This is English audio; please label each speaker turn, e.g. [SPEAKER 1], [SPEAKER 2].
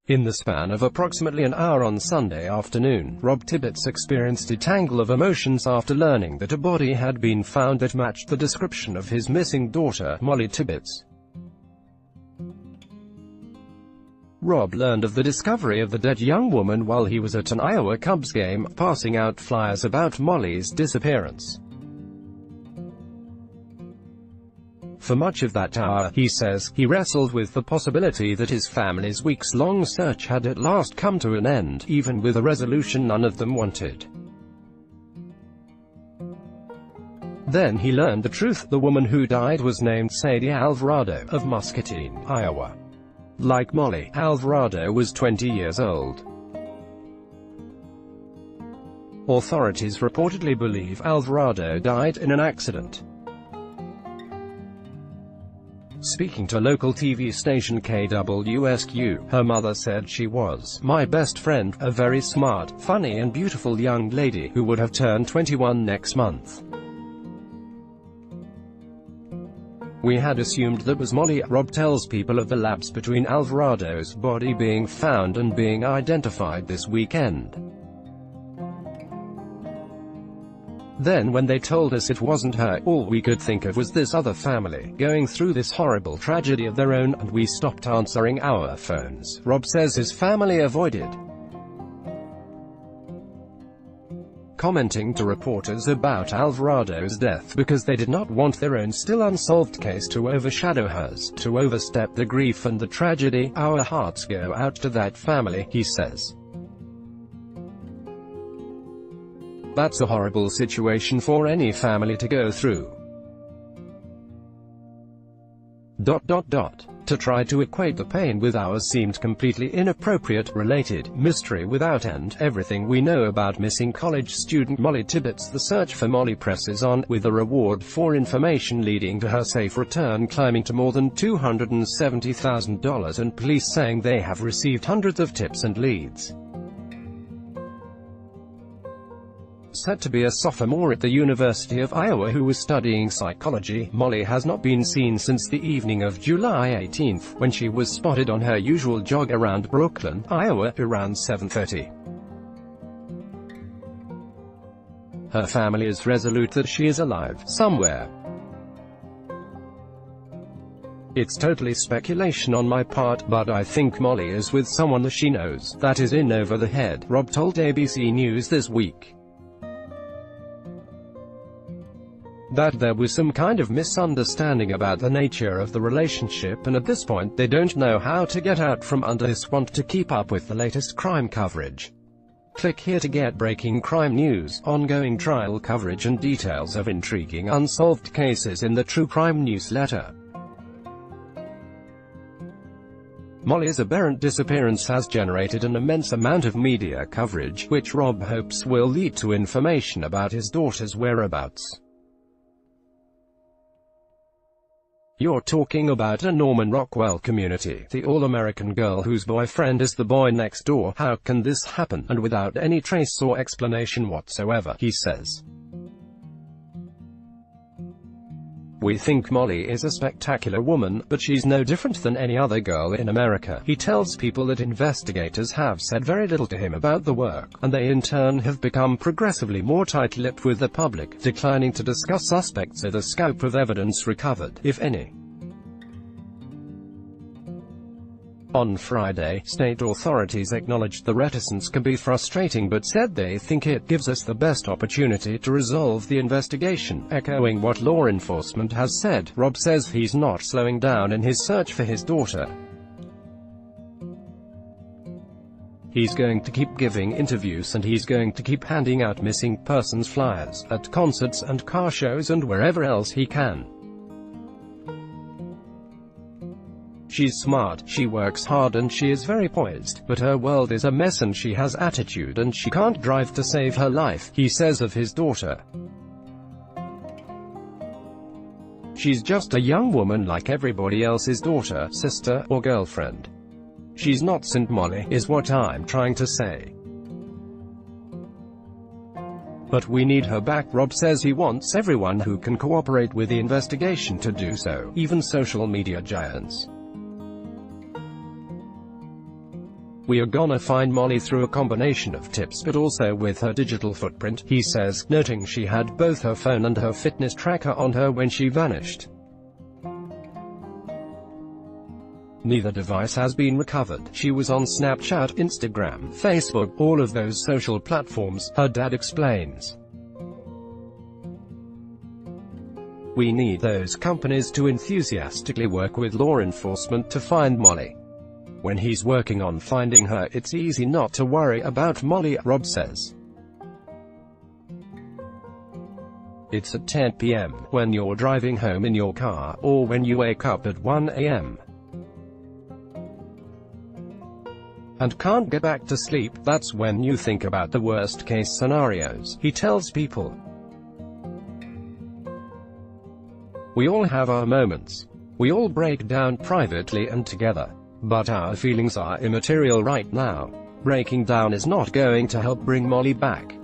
[SPEAKER 1] In the span of approximately an hour on Sunday afternoon, Rob Tibbetts experienced a tangle of emotions after learning that a body had been found that matched the description of his missing daughter, Mollie Tibbetts. Rob learned of the discovery of the dead young woman while he was at an Iowa Cubs game, passing out flyers about Mollie's disappearance. For much of that hour, he says, he wrestled with the possibility that his family's weeks-long search had at last come to an end, even with a resolution none of them wanted. Then he learned the truth. The woman who died was named Sadie Alvarado, of Muscatine, Iowa. Like Mollie, Alvarado was 20 years old. Authorities reportedly believe Alvarado died in an accident. Speaking to local TV station KWSQ, her mother said she was my best friend, a very smart, funny and beautiful young lady, who would have turned 21 next month. We had assumed that was Mollie. Rob tells people of the lapse between Alvarado's body being found and being identified this weekend. Then when they told us it wasn't her, all we could think of was this other family, going through this horrible tragedy of their own, and we stopped answering our phones. Rob says his family avoided commenting to reporters about Alvarado's death because they did not want their own still unsolved case to overshadow hers, to overstep the grief and the tragedy. Our hearts go out to that family, he says. That's a horrible situation for any family to go through. To try to equate the pain with ours seemed completely inappropriate. Related, mystery without end, everything we know about missing college student Mollie Tibbetts. The search for Mollie presses on, with a reward for information leading to her safe return climbing to more than $270,000 and police saying they have received hundreds of tips and leads. Said to be a sophomore at the University of Iowa who was studying psychology, Mollie has not been seen since the evening of July 18, when she was spotted on her usual jog around Brooklyn, Iowa, around 7:30. Her family is resolute that she is alive, somewhere. It's totally speculation on my part, but I think Mollie is with someone that she knows, that is in over the head, Rob told ABC News this week. That there was some kind of misunderstanding about the nature of the relationship, and at this point they don't know how to get out from under this. Want to keep up with the latest crime coverage? Click here to get breaking crime news, ongoing trial coverage and details of intriguing unsolved cases in the True Crime newsletter. Mollie's aberrant disappearance has generated an immense amount of media coverage, which Rob hopes will lead to information about his daughter's whereabouts. You're talking about a Norman Rockwell community, the all-American girl whose boyfriend is the boy next door. How can this happen, and without any trace or explanation whatsoever, he says. We think Mollie is a spectacular woman, but she's no different than any other girl in America. He tells people that investigators have said very little to him about the work, and they in turn have become progressively more tight-lipped with the public, declining to discuss suspects or the scope of evidence recovered, if any. On Friday, state authorities acknowledged the reticence can be frustrating but said they think it gives us the best opportunity to resolve the investigation. Echoing what law enforcement has said, Rob says he's not slowing down in his search for his daughter. He's going to keep giving interviews and he's going to keep handing out missing persons flyers, at concerts and car shows and wherever else he can. She's smart, she works hard and she is very poised, but her world is a mess and she has attitude and she can't drive to save her life, he says of his daughter. She's just a young woman like everybody else's daughter, sister, or girlfriend. She's not St. Mollie, is what I'm trying to say. But we need her back. Rob says he wants everyone who can cooperate with the investigation to do so, even social media giants. "We are gonna find Mollie through a combination of tips but also with her digital footprint," he says, noting she had both her phone and her fitness tracker on her when she vanished. Neither device has been recovered. She was on Snapchat, Instagram, Facebook, all of those social platforms, her dad explains. "We need those companies to enthusiastically work with law enforcement to find Mollie. When he's working on finding her, it's easy not to worry about Mollie," Rob says. It's at 10 p.m., when you're driving home in your car, or when you wake up at 1 a.m. and can't get back to sleep, that's when you think about the worst-case scenarios, he tells People. "We all have our moments. We all break down privately and together. But our feelings are immaterial right now. Breaking down is not going to help bring Mollie back.